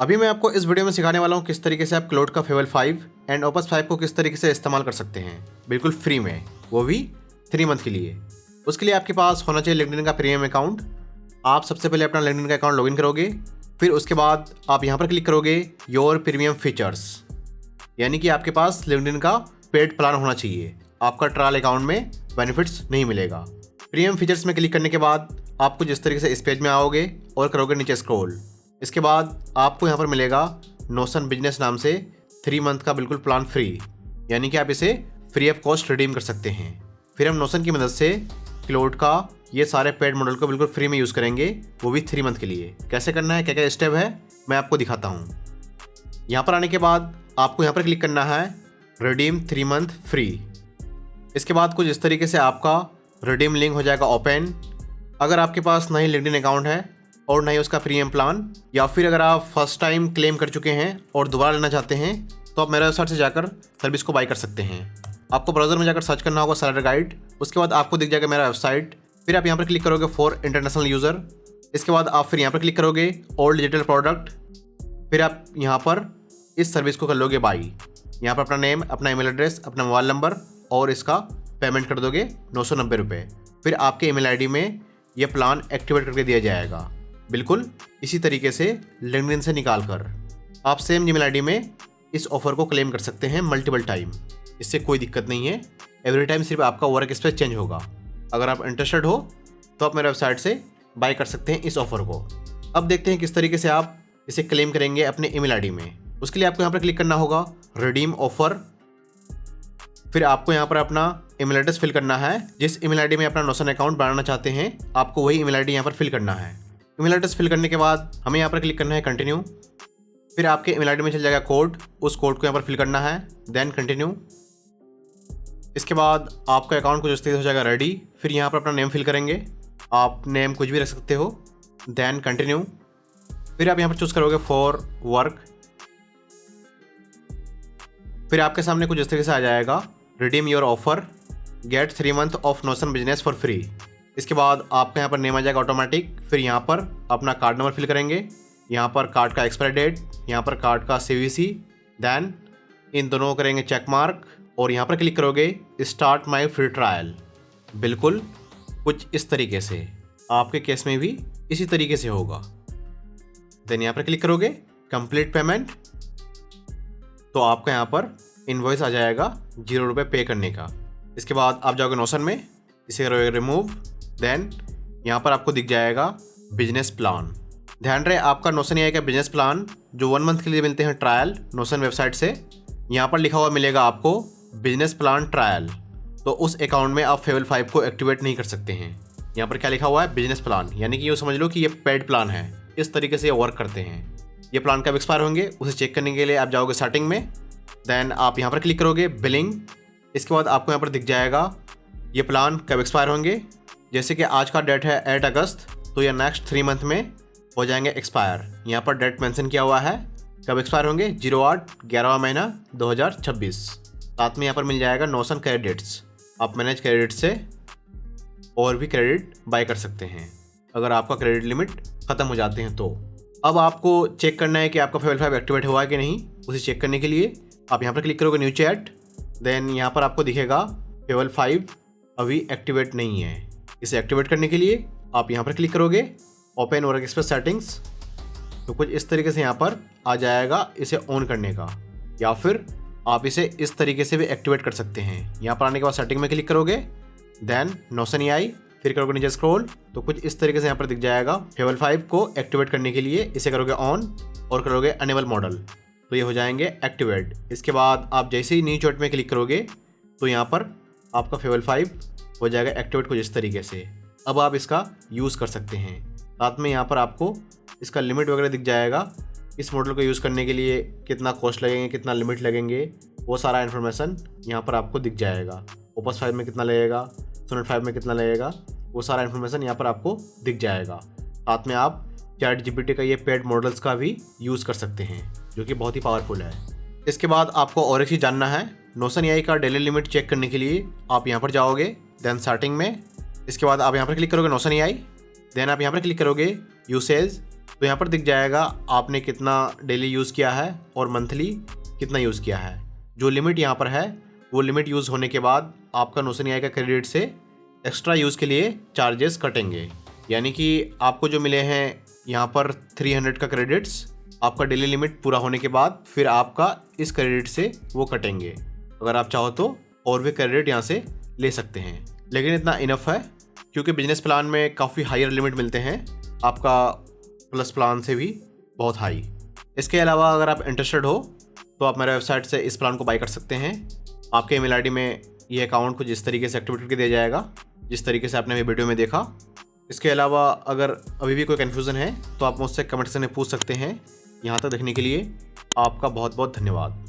अभी मैं आपको इस वीडियो में सिखाने वाला हूँ किस तरीके से आप क्लाउड का फेवल 5 एंड ओपस 5 को किस तरीके से इस्तेमाल कर सकते हैं बिल्कुल फ्री में, वो भी 3 मंथ के लिए। उसके लिए आपके पास होना चाहिए लिंक्डइन का प्रीमियम अकाउंट। आप सबसे पहले अपना लिंक्डइन का अकाउंट लॉगिन करोगे, फिर उसके बाद आप यहाँ पर क्लिक करोगे योर प्रीमियम फीचर्स, यानी कि आपके पास लिंक्डइन का पेड प्लान होना चाहिए। आपका ट्रायल अकाउंट में बेनिफिट्स नहीं मिलेगा। प्रीमियम फीचर्स में क्लिक करने के बाद आपको जिस तरीके से इस पेज में आओगे और करोगे नीचे स्क्रॉल, इसके बाद आपको यहाँ पर मिलेगा नोशन बिजनेस नाम से 3 मंथ का बिल्कुल प्लान फ्री, यानी कि आप इसे फ्री ऑफ कॉस्ट रिडीम कर सकते हैं। फिर हम नोशन की मदद से क्लाउड का ये सारे पेड मॉडल को बिल्कुल फ्री में यूज़ करेंगे, वो भी 3 मंथ के लिए। कैसे करना है, क्या क्या स्टेप है, मैं आपको दिखाता हूँ। यहाँ पर आने के बाद आपको यहाँ पर क्लिक करना है रिडीम 3 मंथ फ्री। इसके बाद कुछ इस तरीके से आपका रिडीम लिंक हो जाएगा ओपन। अगर आपके पास ना ही लिंक्डइन अकाउंट है और ना ही उसका प्रीमियम प्लान, या फिर अगर आप फर्स्ट टाइम क्लेम कर चुके हैं और दोबारा लेना चाहते हैं, तो आप मेरे वेबसाइट से जाकर सर्विस को बाई कर सकते हैं। आपको ब्राउजर में जाकर सर्च करना होगा सेलर गाइड, उसके बाद आपको दिख जाएगा मेरा वेबसाइट। फिर आप यहाँ पर क्लिक करोगे फॉर इंटरनेशनल यूज़र। इसके बाद आप फिर यहाँ पर क्लिक करोगे ऑल डिजिटल प्रोडक्ट। फिर आप यहाँ पर इस सर्विस को कर लोगे बाई। यहाँ पर अपना नेम, अपना ईमेल एड्रेस, अपना मोबाइल नंबर और इसका पेमेंट कर दोगे 990 रुपये। फिर आपके ईमेल आईडी में यह प्लान एक्टिवेट करके दिया जाएगा, बिल्कुल इसी तरीके से लिंक्डइन से निकाल कर। आप सेम ईमेल आईडी में इस ऑफर को क्लेम कर सकते हैं मल्टीपल टाइम, इससे कोई दिक्कत नहीं है। एवरी टाइम सिर्फ आपका वर्क स्पेस चेंज होगा। अगर आप इंटरेस्टेड हो तो आप मेरे वेबसाइट से बाय कर सकते हैं इस ऑफर को। अब देखते हैं किस तरीके से आप इसे क्लेम करेंगे अपने ईमेल आईडी में। उसके लिए आपको यहाँ पर क्लिक करना होगा रिडीम ऑफर। फिर आपको यहाँ पर अपना ईमेल एड्रेस फिल करना है। जिस ईमेल आईडी में अपना नोशन अकाउंट बनाना चाहते हैं, आपको वही ईमेल आईडी यहाँ पर फिल करना है। ईमेल एड्रेस फिल करने के बाद हमें यहाँ पर क्लिक करना है कंटिन्यू। फिर आपके ईमेल आईडी में चल जाएगा कोड, उस कोड को यहाँ पर फिल करना है, देन कंटिन्यू। इसके बाद आपका अकाउंट कुछ इस तरीके से हो जाएगा रेडी। फिर यहाँ पर अपना नेम फिल करेंगे, आप नेम कुछ भी रख सकते हो, देन कंटिन्यू। फिर आप यहाँ पर चूज़ करोगे फॉर वर्क। फिर आपके सामने कुछ इस तरीके से आ जाएगा redeem your offer, get 3 month of Notion business for free. इसके बाद आपका यहाँ पर नेम आ जाएगा ऑटोमेटिक। फिर यहाँ पर अपना कार्ड नंबर फिल करेंगे, यहाँ पर कार्ड का एक्सपायरी डेट, यहाँ पर कार्ड का CVC, देन इन दोनों को करेंगे चेक मार्क और यहाँ पर क्लिक करोगे स्टार्ट माय फ्री ट्रायल। बिल्कुल कुछ इस तरीके से, आपके केस में भी इसी तरीके से होगा। देन यहाँ पर क्लिक करोगे कंप्लीट पेमेंट, तो आपका यहाँ पर इनवॉइस आ जाएगा 0 रुपये पे करने का। इसके बाद आप जाओगे नोशन में, इसे करोगे रिमूव, देन यहाँ पर आपको दिख जाएगा बिजनेस प्लान। ध्यान रहे आपका नोशन AI का बिजनेस प्लान जो 1 मंथ के लिए मिलते हैं ट्रायल नोशन वेबसाइट से, यहाँ पर लिखा हुआ मिलेगा आपको बिजनेस प्लान ट्रायल। तो उस अकाउंट में आप फेवल 5 को एक्टिवेट नहीं कर सकते हैं। यहाँ पर क्या लिखा हुआ है, बिजनेस प्लान, यानी कि ये समझ लो कि ये पेड प्लान है। इस तरीके से ये वर्क करते हैं। ये प्लान कब एक्सपायर होंगे उसे चेक करने के लिए आप जाओगे सेटिंग में, देन आप यहाँ पर क्लिक करोगे बिलिंग। इसके बाद आपको यहाँ पर दिख जाएगा ये प्लान कब एक्सपायर होंगे। जैसे कि आज का डेट है 8 अगस्त, तो ये नेक्स्ट 3 मंथ में हो जाएंगे एक्सपायर। यहाँ पर डेट मेंशन किया हुआ है कब एक्सपायर होंगे, 08/11 महीना 2026। साथ में यहाँ पर मिल जाएगा नोशन क्रेडिट्स। आप मैनेज क्रेडिट से और भी क्रेडिट बाय कर सकते हैं अगर आपका क्रेडिट लिमिट ख़त्म हो जाते हैं तो। अब आपको चेक करना है कि आपका फेवल 5 एक्टिवेट हुआ है कि नहीं। उसे चेक करने के लिए आप यहाँ पर क्लिक करोगे न्यू चैट, देन यहाँ पर आपको दिखेगा फेवल 5 अभी एक्टिवेट नहीं है। इसे एक्टिवेट करने के लिए आप यहाँ पर क्लिक करोगे ओपन वर्क स्पेस सेटिंग्स, तो कुछ इस तरीके से यहाँ पर आ जाएगा इसे ऑन करने का, या फिर आप इसे इस तरीके से भी एक्टिवेट कर सकते हैं। यहाँ पर आने के बाद सेटिंग में क्लिक करोगे, देन नोशन AI, फिर करोगे नीचे स्क्रॉल, तो कुछ इस तरीके से यहाँ पर दिख जाएगा फेवल 5 को एक्टिवेट करने के लिए इसे करोगे ऑन और करोगे अनेबल मॉडल, तो ये हो जाएंगे एक्टिवेट। इसके बाद आप जैसे ही न्यू चैट में क्लिक करोगे तो यहाँ पर आपका फेवल 5 हो जाएगा एक्टिवेट कुछ इस तरीके से। अब आप इसका यूज़ कर सकते हैं। साथ में यहाँ पर आपको इसका लिमिट वगैरह दिख जाएगा, इस मॉडल को यूज़ करने के लिए कितना कॉस्ट लगेंगे, कितना लिमिट लगेंगे, वो सारा इन्फॉर्मेशन यहाँ पर आपको दिख जाएगा। ओपस 5 में कितना लगेगा, सोनेट 5 में कितना लगेगा, वो सारा इन्फॉर्मेशन यहाँ पर आपको दिख जाएगा। साथ में आप ChatGPT का ये पेड मॉडल्स का भी यूज़ कर सकते हैं जो कि बहुत ही पावरफुल है। इसके बाद आपको और एक चीज़ जानना है, नोशन AI का डेली लिमिट चेक करने के लिए आप यहाँ पर जाओगे, देन सेटिंग में। इसके बाद आप यहाँ पर क्लिक करोगे नोशन AI, देन आप यहाँ पर क्लिक करोगे यूसेज, तो यहाँ पर दिख जाएगा आपने कितना डेली यूज़ किया है और मंथली कितना यूज़ किया है। जो लिमिट यहाँ पर है वो लिमिट यूज़ होने के बाद आपका नोशन AI का क्रेडिट से एक्स्ट्रा यूज़ के लिए चार्जेस कटेंगे। यानी कि आपको जो मिले हैं यहाँ पर 300 का क्रेडिट्स आपका डेली लिमिट पूरा होने के बाद फिर आपका इस क्रेडिट से वो कटेंगे। अगर आप चाहो तो और भी क्रेडिट यहाँ से ले सकते हैं, लेकिन इतना इनफ है क्योंकि बिजनेस प्लान में काफ़ी हायर लिमिट मिलते हैं आपका प्लस प्लान से भी बहुत हाई। इसके अलावा अगर आप इंटरेस्टेड हो तो आप मेरे वेबसाइट से इस प्लान को बाय कर सकते हैं। आपके ईमेल आईडी में ये अकाउंट को जिस तरीके से एक्टिवेट करके दिया जाएगा जिस तरीके से आपने अभी वीडियो में देखा। इसके अलावा अगर अभी भी कोई कन्फ्यूज़न है तो आप मुझसे कमेंट सेक्शन में पूछ सकते हैं। यहाँ तक देखने के लिए आपका बहुत बहुत धन्यवाद।